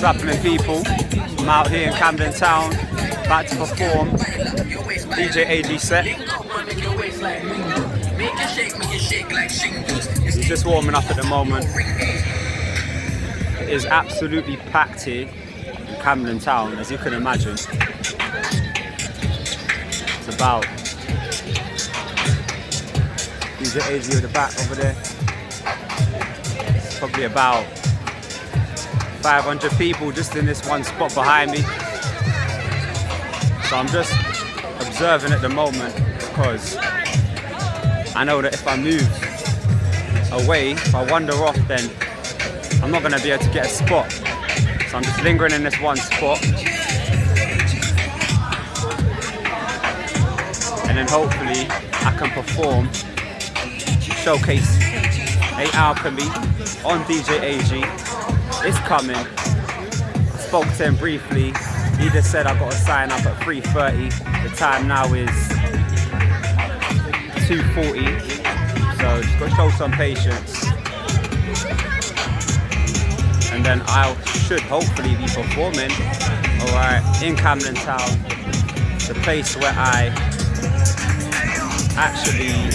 What's happening, people? I'm out here in Camden Town, about to perform DJ AG set. He's just warming up at the moment. It is absolutely packed here in Camden Town, as you can imagine. It's about DJ AG at the back over there. It's probably about 500 people just in this one spot behind me. So I'm just observing at the moment because I know that if I move away, if I wander off, then I'm not going to be able to get a spot. So I'm just lingering in this one spot. And then hopefully I can perform, showcase Alchemy on DJ AG. It's coming. I spoke to him briefly. He just said I've got to sign up at 3:30. The time now is 2:40. So just got to show some patience. And then I should hopefully be performing, alright, in Camden Town, the place where I actually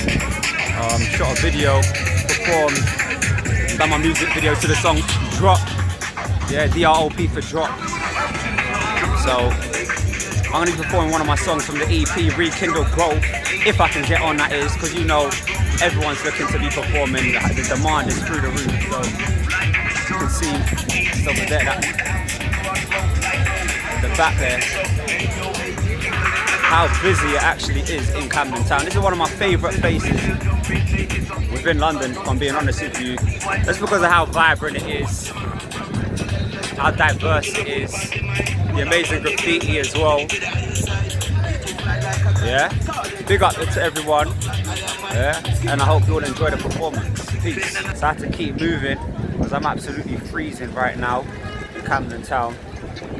shot a video, performed, done my music video to the song Drop. Yeah, DROP for Drop. So I'm going to be performing one of my songs from the EP, Rekindle Growth, if I can get on, that is, because you know everyone's looking to be performing. The demand is through the roof. So you can see it's over there, the back there, how busy it actually is in Camden Town. This is one of my favourite places within London, if I'm being honest with you. That's because of how vibrant it is, how diverse it is, the amazing graffiti as well. Yeah, big up to everyone. Yeah, and I hope you all enjoy the performance. Peace. So I have to keep moving because I'm absolutely freezing right now in Camden Town.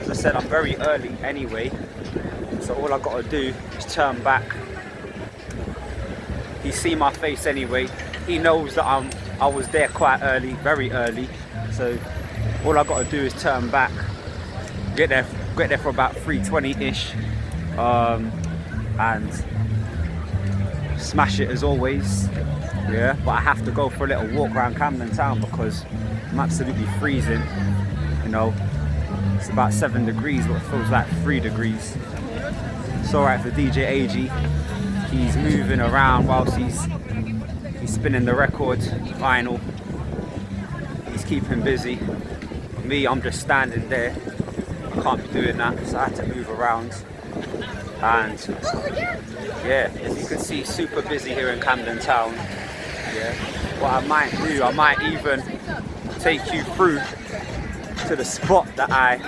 As I said, I'm very early anyway, so all I got to do is turn back. He see my face anyway. He knows that I was there quite early, very early. So all I got to do is turn back, get there for about 3:20-ish, and smash it as always. Yeah, but I have to go for a little walk around Camden Town because I'm absolutely freezing. You know, it's about 7 degrees, but it feels like 3 degrees. It's alright for DJ AG. He's moving around whilst he's spinning the record vinyl. He's keeping busy. Me, I'm just standing there. I can't be doing that, so I had to move around. And yeah, as you can see, super busy here in Camden Town. Yeah, what I might do, I might even take you through to the spot that I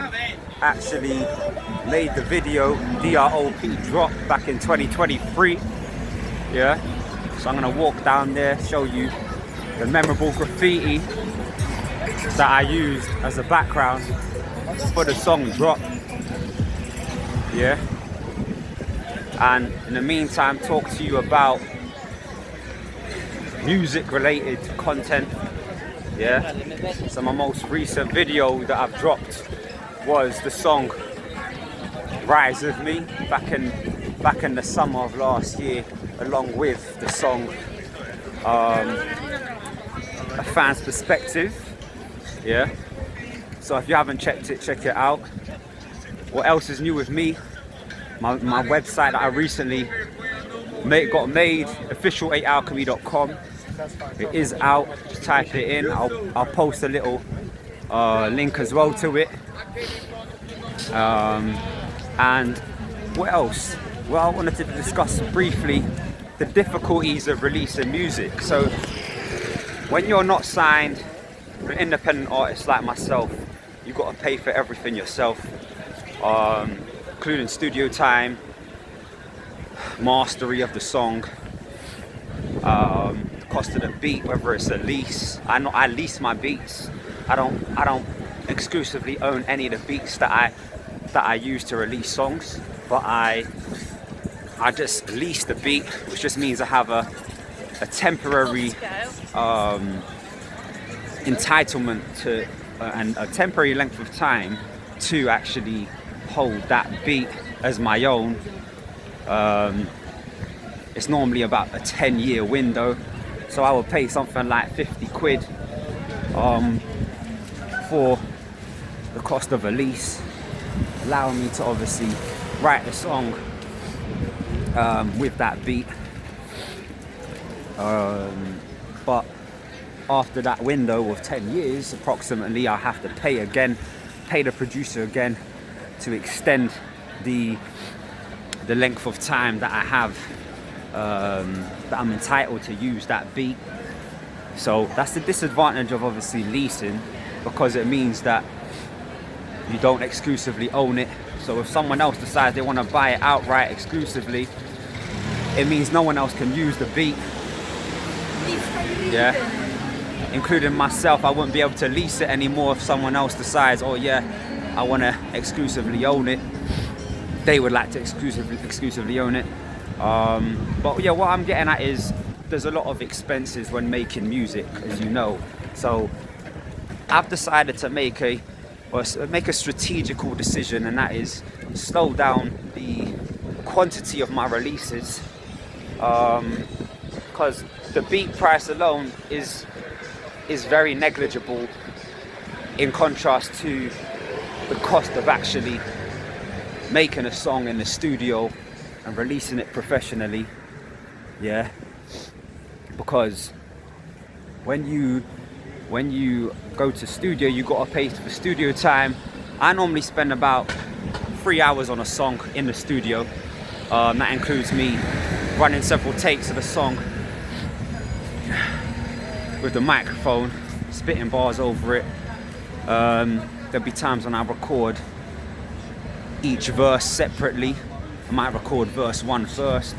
actually made the video DROP Drop back in 2023. Yeah, so I'm gonna walk down there, show you the memorable graffiti that I used as a background for the song Drop. Yeah, and in the meantime talk to you about music related content. Yeah, so my most recent video that I've dropped was the song Rise With Me back in the summer of last year, along with the song A Fan's Perspective. Yeah, so if you haven't checked it, check it out. What else is new with me? My website that I recently got made, official8alchemy.com. It is out. Just type it in. I'll post a little link as well to it. And what else? Well, I wanted to discuss briefly the difficulties of releasing music. So when you're not signed, you're an independent artist like myself, you've got to pay for everything yourself, including studio time, mastery of the song, cost of the beat, whether it's a lease. I lease my beats. I don't exclusively own any of the beats that I use to release songs, but I just lease the beat, which just means I have a temporary entitlement and a temporary length of time to actually hold that beat as my own. It's normally about a 10-year window, so I would pay something like 50 quid for the cost of a lease, allowing me to obviously write the song with that beat. But after that window of 10 years approximately, I have to pay the producer again to extend the length of time that I have, that I'm entitled to use that beat. So that's the disadvantage of obviously leasing, because it means that you don't exclusively own it. So if someone else decides they want to buy it outright exclusively, it means no one else can use the beat. Yeah, including myself. I wouldn't be able to lease it anymore if someone else decides, oh yeah, I want to exclusively own it. They would like to exclusively own it. But yeah, what I'm getting at is there's a lot of expenses when making music, as you know. So I've decided to make a strategical decision, and that is slow down the quantity of my releases, because the beat price alone is very negligible in contrast to the cost of actually making a song in the studio and releasing it professionally. Yeah, because when you go to studio, you gotta pay for studio time. I normally spend about 3 hours on a song in the studio. That includes me running several takes of the song with the microphone, spitting bars over it. There'll be times when I record each verse separately. I might record verse 1 first,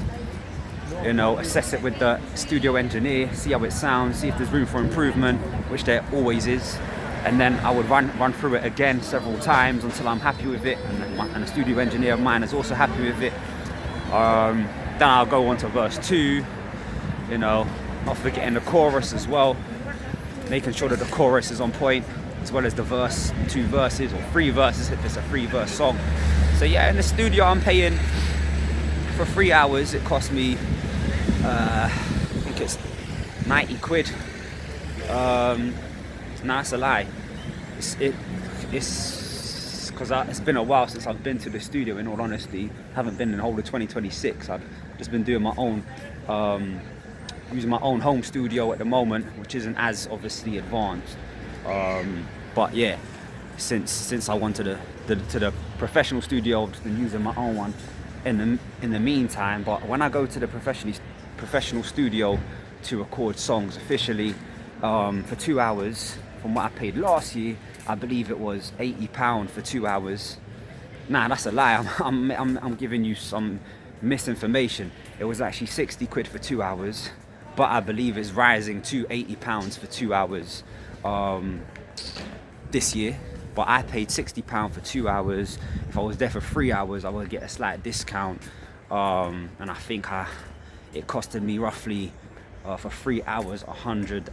assess it with the studio engineer, see how it sounds, see if there's room for improvement, which there always is. And then I would run through it again several times until I'm happy with it, and the studio engineer of mine is also happy with it. Then I'll go on to verse 2, not forgetting the chorus as well, making sure that the chorus is on point, as well as the verse, 2 verses or 3 verses if it's a 3-verse song. So yeah, in the studio I'm paying for 3 hours. It cost me, I think it's 90 quid. No, that's a lie. It's because it's been a while since I've been to the studio, in all honesty. I haven't been in the whole of 2026. I've just been doing my own, using my own home studio at the moment, which isn't as obviously advanced. But yeah, since I went to the professional studio, I've just been using my own one in the meantime. But when I go to the professional studio to record songs officially, for 2 hours, from what I paid last year, I believe it was £80 for 2 hours. Nah, that's a lie. I'm giving you some misinformation. It was actually 60 quid for 2 hours, but I believe it's rising to £80 for 2 hours this year. But I paid £60 for 2 hours. If I was there for 3 hours, I would get a slight discount, and I think it costed me roughly for 3 hours 100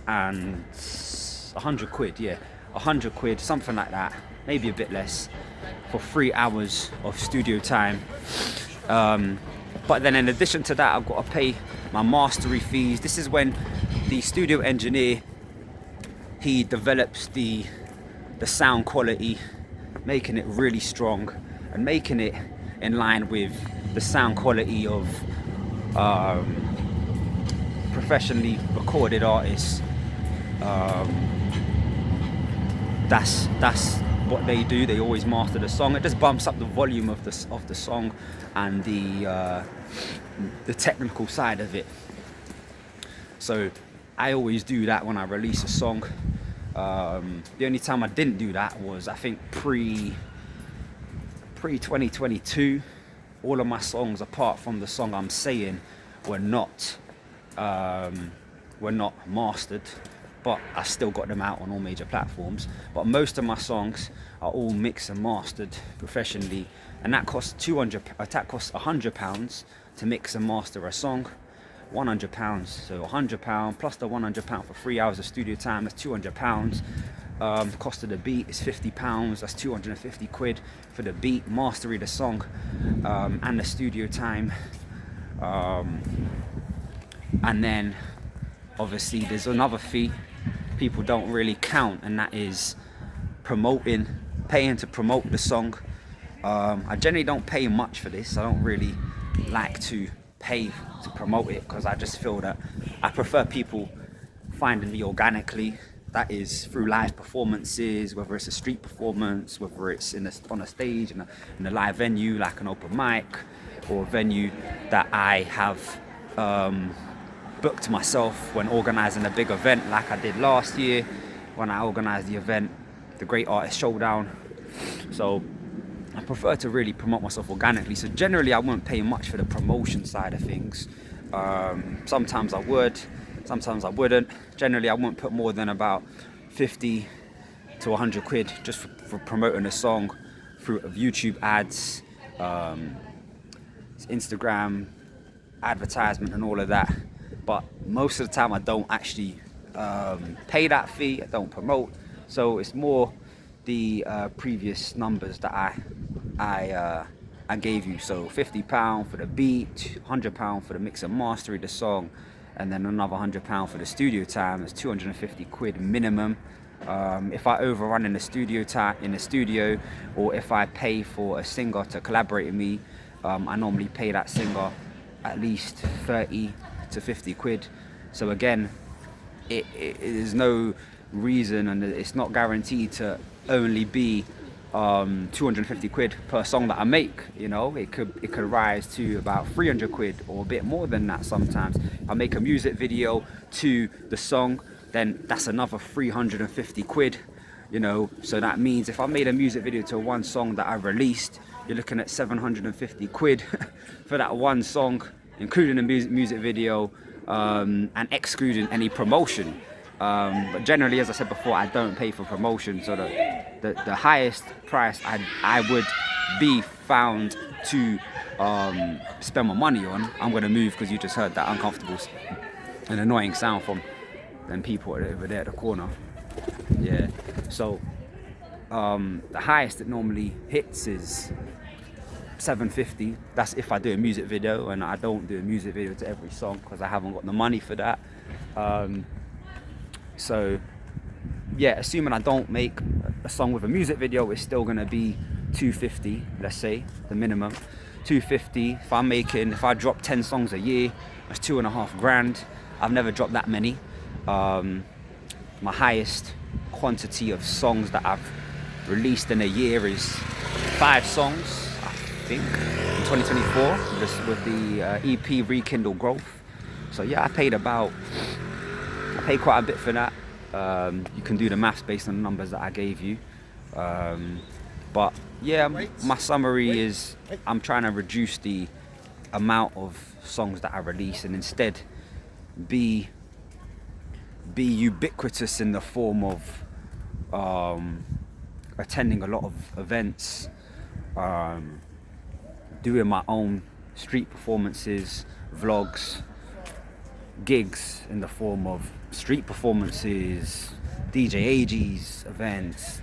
quid. Yeah, 100 quid, something like that, maybe a bit less, for 3 hours of studio time. But then in addition to that, I've got to pay my mastery fees. This is when the studio engineer, he develops the sound quality, making it really strong and making it in line with the sound quality of professionally recorded artists. That's what they do. They always master the song. It just bumps up the volume of the song and the technical side of it. So I always do that when I release a song. The only time I didn't do that was, I think, pre 2022. All of my songs, apart from the song I'm saying, were not mastered, but I still got them out on all major platforms. But most of my songs are all mixed and mastered professionally, and that costs £100 to mix and master a song. £100, so £100 plus the £100 for 3 hours of studio time, that's £200. Cost of the beat is £50. That's 250 quid for the beat, mastery the song, and the studio time. And then obviously there's another fee people don't really count, and that is paying to promote the song. I generally don't pay much for this. I don't really like to pay to promote it, because I just feel that I prefer people finding me organically. That is through live performances, whether it's a street performance, whether it's on a stage in a live venue like an open mic, or a venue that I have booked myself when organising a big event like I did last year when I organised the event, the Great Artist Showdown. So I prefer to really promote myself organically. So generally I wouldn't pay much for the promotion side of things. Sometimes I would, sometimes I wouldn't. Generally I wouldn't put more than about 50 to 100 quid just for promoting a song through YouTube ads, Instagram advertisement and all of that. But most of the time I don't actually pay that fee. I don't promote. So it's more the previous numbers that I gave you. So £50 for the beat, £100 for the mix and mastery the song, and then another £100 for the studio time. It's 250 quid minimum. If I overrun in the studio, or if I pay for a singer to collaborate with me, I normally pay that singer at least 30 to 50 quid. So again, it is no reason, and it's not guaranteed to only be 250 quid per song that I make. You know, it could rise to about 300 quid or a bit more than that sometimes. If I make a music video to the song, then that's another 350 quid, you know. So that means if I made a music video to one song that I released, you're looking at 750 quid for that one song, including the music video, and excluding any promotion. But generally, as I said before, I don't pay for promotion. So the highest price I would be found to spend my money on, I'm going to move, because you just heard that uncomfortable and annoying sound from them people over there at the corner. Yeah. So the highest it normally hits is 750. That's if I do a music video, and I don't do a music video to every song because I haven't got the money for that. So yeah, assuming I don't make a song with a music video, it's still gonna be 250, let's say, the minimum. 250. If I drop 10 songs a year, that's 2.5 grand. I've never dropped that many. My highest quantity of songs that I've released in a year is 5 songs, I think, in 2024 with the EP Rekindle Growth. So yeah, I paid quite a bit for that. You can do the maths based on the numbers that I gave you. But yeah, my summary is I'm trying to reduce the amount of songs that I release, and instead be ubiquitous in the form of attending a lot of events, doing my own street performances, vlogs, gigs in the form of street performances, DJ AGs, events,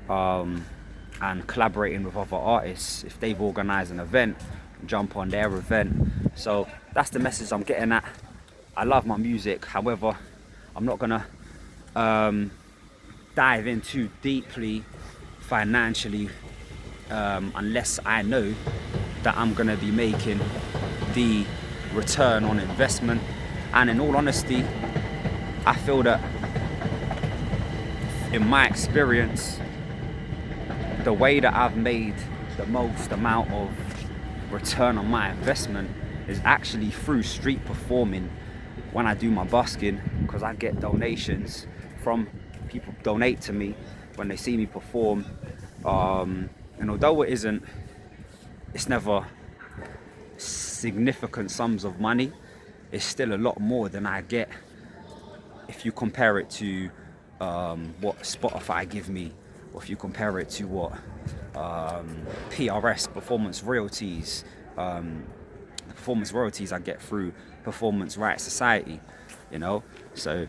and collaborating with other artists. If they've organised an event, jump on their event. So that's the message I'm getting at. I love my music, however, I'm not gonna dive in too deeply financially unless I know that I'm gonna be making the return on investment. And in all honesty, I feel that in my experience, the way that I've made the most amount of return on my investment is actually through street performing when I do my busking, because I get donations from people donate to me when they see me perform. And although it's never significant sums of money, it's still a lot more than I get if you compare it to what Spotify give me, or if you compare it to what PRS, performance royalties I get through Performance Rights Society, you know. So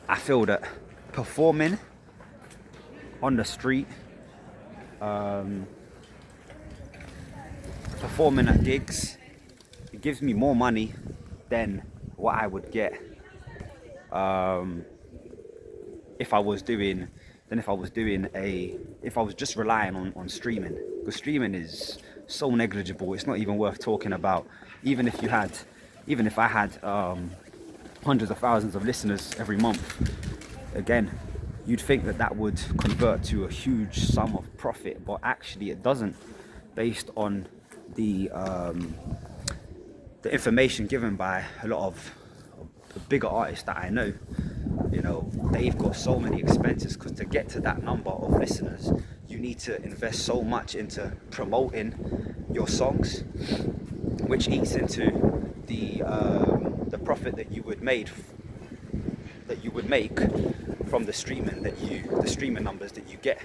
I feel that performing on the street, performing at gigs, it gives me more money than what I would get if I was just relying on streaming. Because streaming is so negligible, it's not even worth talking about. Even if I had hundreds of thousands of listeners every month, again, you'd think that would convert to a huge sum of profit, but actually it doesn't, based on the information given by a lot of the bigger artists that I know. You know, they've got so many expenses, because to get to that number of listeners, you need to invest so much into promoting your songs, which eats into the profit that you would make from the streaming numbers that you get.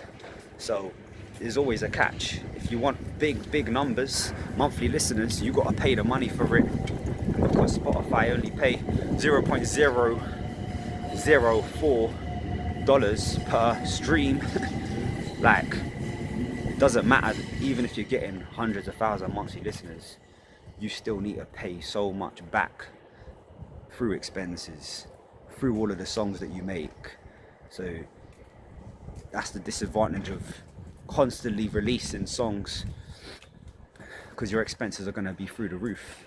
So there's always a catch. If you want big numbers, monthly listeners, you got to pay the money for it, because Spotify only pay $0.004 per stream. Like, it doesn't matter. Even if you're getting hundreds of thousands of monthly listeners, you still need to pay so much back through expenses, through all of the songs that you make. So that's the disadvantage of constantly releasing songs, because your expenses are going to be through the roof,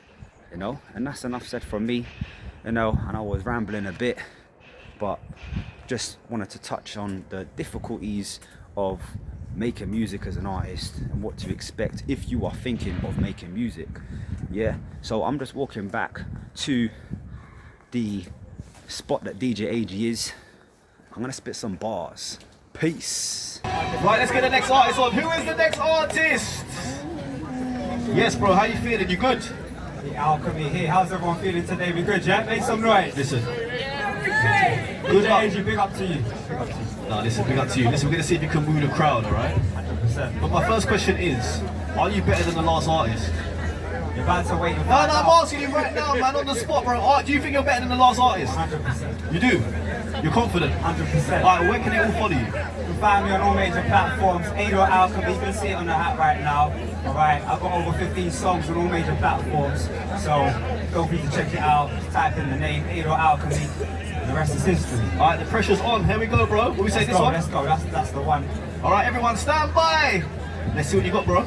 you know. And that's enough said from me, you know. And I was rambling a bit, but just wanted to touch on the difficulties of making music as an artist and what to expect if you are thinking of making music. Yeah, so I'm just walking back to the spot that DJ AG is. I'm gonna spit some bars. Peace. Right, let's get the next artist on. Who is the next artist? Yes, bro, how you feeling? You good? The Alchemy here. How's everyone feeling today? We good, yeah? Make some noise. Listen. Good AG, big up to you. No, listen, big up to you. Listen, we're gonna see if you can move the crowd, alright? 100%. But my first question is, are you better than the last artist? You're about to wait. No, I'm asking you right now, man, on the spot, bro. Do you think you're better than the last artist? 100%. You do? You're confident? 100%. Alright, where can they all follow you? You can find me on all major platforms. Alchemy, you can see it on the hat right now. Alright, I've got over 15 songs on all major platforms. So feel free to check it out. Just type in the name, Alchemy. The rest is history. Alright, the pressure's on. Here we go, bro. What we say this one? Let's go. That's the one. Alright, everyone, stand by. Let's see what you got, bro.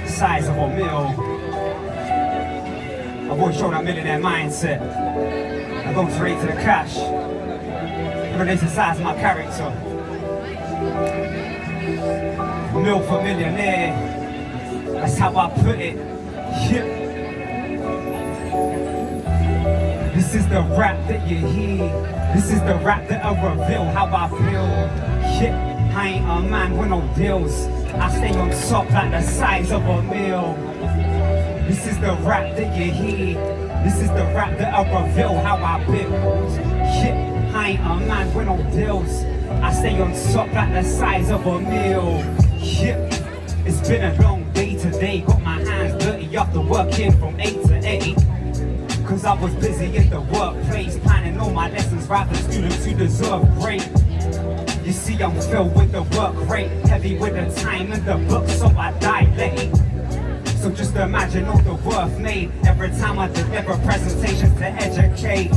Size of a mill. I've always shown that millionaire mindset. I go straight to the cash. Relates the size of my character. Mill for millionaire. That's how I put it. Yeah. This is the rap that you hear. This is the rap that I reveal how I feel. Yeah. I ain't a man with no deals. I stay on top like the size of a mill. This is the rap that you hear. This is the rap that I reveal how I build. Yeah, I ain't a man with no deals. I stay on top like the size of a mill. Yeah, it's been a long day today. Got my hands dirty after working from 8 to 8. Cause I was busy in the workplace, planning all my lessons right for students who deserve break. You see, I'm filled with the work rate, heavy with the time in the book, so I die late. So just imagine all the worth made every time I deliver presentations to educate.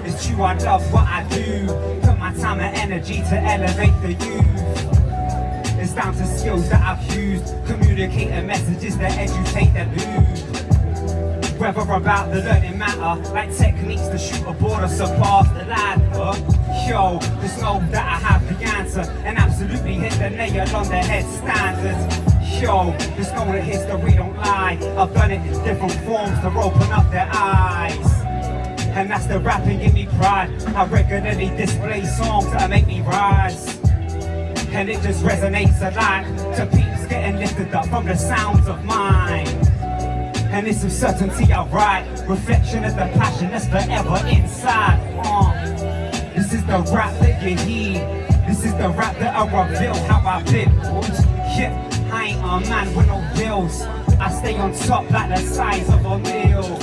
It's true, I love what I do, put my time and energy to elevate the youth. It's down to skills that I've used, communicating messages that educate the youth. Whether about the learning matter, like techniques to shoot a board or surpass the ladder. Yo, just know that I have the answer and absolutely hit the nail on the head standards. Yo, just know that history don't lie. I've done it in different forms to open up their eyes. And that's the rapping give me pride. I regularly display songs that make me rise. And it just resonates a lot to peeps getting lifted up from the sounds of mine. And it's with certainty I write, reflection of the passion that's forever inside. This is the rap that you hear. This is the rap that I reveal how I build. Yeah, I ain't a man with no deals. I stay on top like the size of a mill.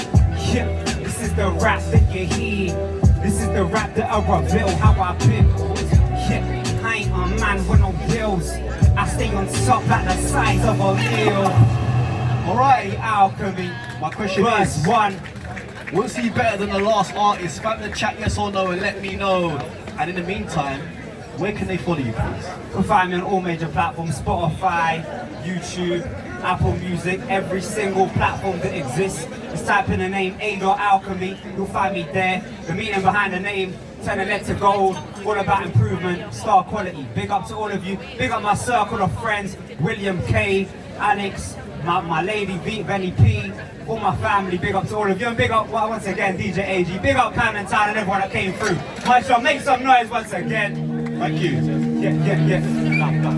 Yeah, this is the rap that you hear. This is the rap that I reveal how I been. Yeah, I ain't a man with no bills. I stay on top like the size of a meal. Alright, Alchemy. my question Verse is, 1. was he better than the last artist? Spam the chat yes or no and let me know. And in the meantime, where can they follow you, please? You can find me on all major platforms, Spotify, YouTube, Apple Music, every single platform that exists. Just type in the name A.Alchemy, you'll find me there. The meaning behind the name, turn the lead to gold, all about improvement, star quality. Big up to all of you, big up my circle of friends, William K, Alex, my lady V, Benny P, all my family, big up to all of you, and big up once again DJ AG, big up Camden Town and everyone that came through. Maestro, make some noise once again. Thank you. Yeah.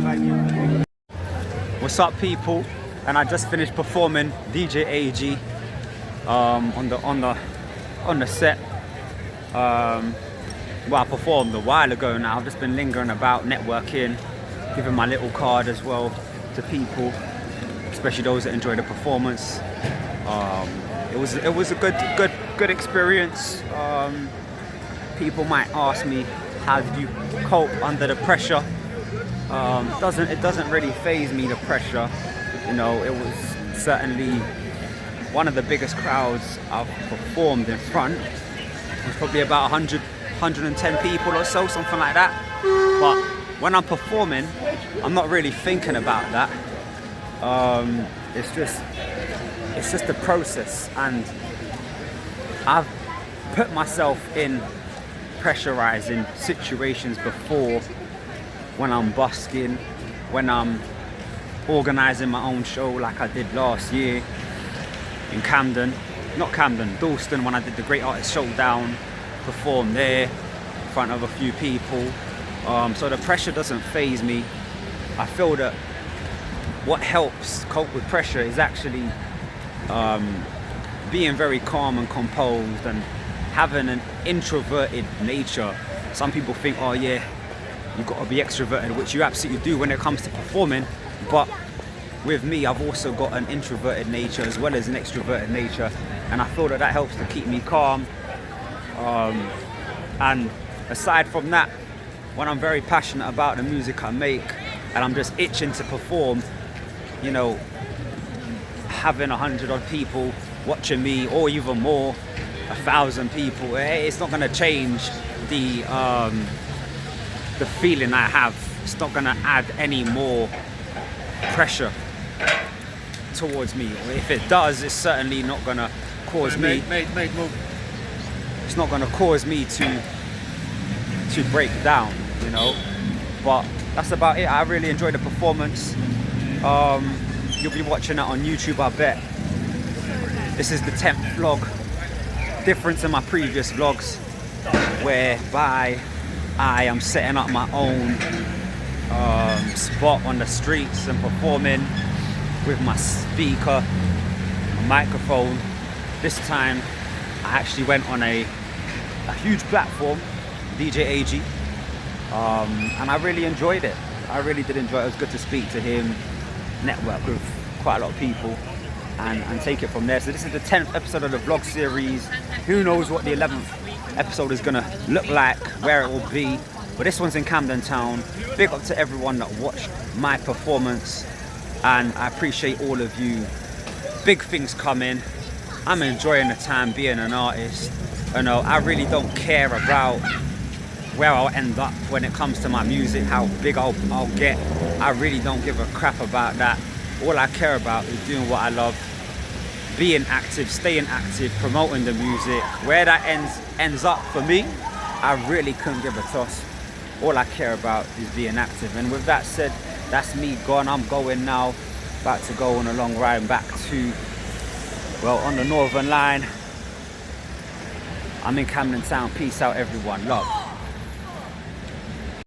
Thank you. What's up, people? And I just finished performing DJ AG on the set. Well, I performed a while ago now. I've just been lingering about, networking, giving my little card as well to people, especially those that enjoy the performance. It was a good experience. People might ask me, how did you cope under the pressure? It doesn't really faze me, the pressure. You know, it was certainly one of the biggest crowds I've performed in front. It was probably about 100, 110 people or so, something like that. But when I'm performing, I'm not really thinking about that. It's just a process, and I've put myself in pressurizing situations before, when I'm busking, when I'm organizing my own show like I did last year in Dalston, when I did the Great Artist Showdown, performed there in front of a few people. So the pressure doesn't faze me. I feel that what helps cope with pressure is actually being very calm and composed and having an introverted nature. Some people think, oh yeah, you've got to be extroverted, which you absolutely do when it comes to performing. But with me, I've also got an introverted nature as well as an extroverted nature, and I feel that helps to keep me calm. And aside from that, when I'm very passionate about the music I make and I'm just itching to perform, you know, having 100 odd people watching me, or even more, 1,000 people, it's not going to change the feeling I have. It's not going to add any more pressure towards me. If it does, it's certainly not going to cause me. It's not going to cause me to break down, you know. But that's about it. I really enjoyed the performance. You'll be watching it on YouTube, I bet. This is the 10th vlog. Different to my previous vlogs, whereby I am setting up my own spot on the streets and performing with my speaker, a microphone. This time I actually went on a huge platform, DJ AG, and I really enjoyed it. I really did enjoy it. It was good to speak to him, network with quite a lot of people, and take it from there. So this is the 10th episode of the vlog series. Who knows what the 11th episode is gonna look like, where it will be, but this one's in Camden Town. Big up to everyone that watched my performance, and I appreciate all of you. Big things coming. I'm enjoying the time being an artist. You know, I really don't care about where I'll end up when it comes to my music, how big I'll get. I really don't give a crap about that. All I care about is doing what I love, being active, staying active, promoting the music. Where that ends up for me, I really couldn't give a toss. All I care about is being active. And with that said, that's me gone. I'm going now, about to go on a long ride back to, well, on the Northern Line. I'm in Camden Town. Peace out, everyone. Love.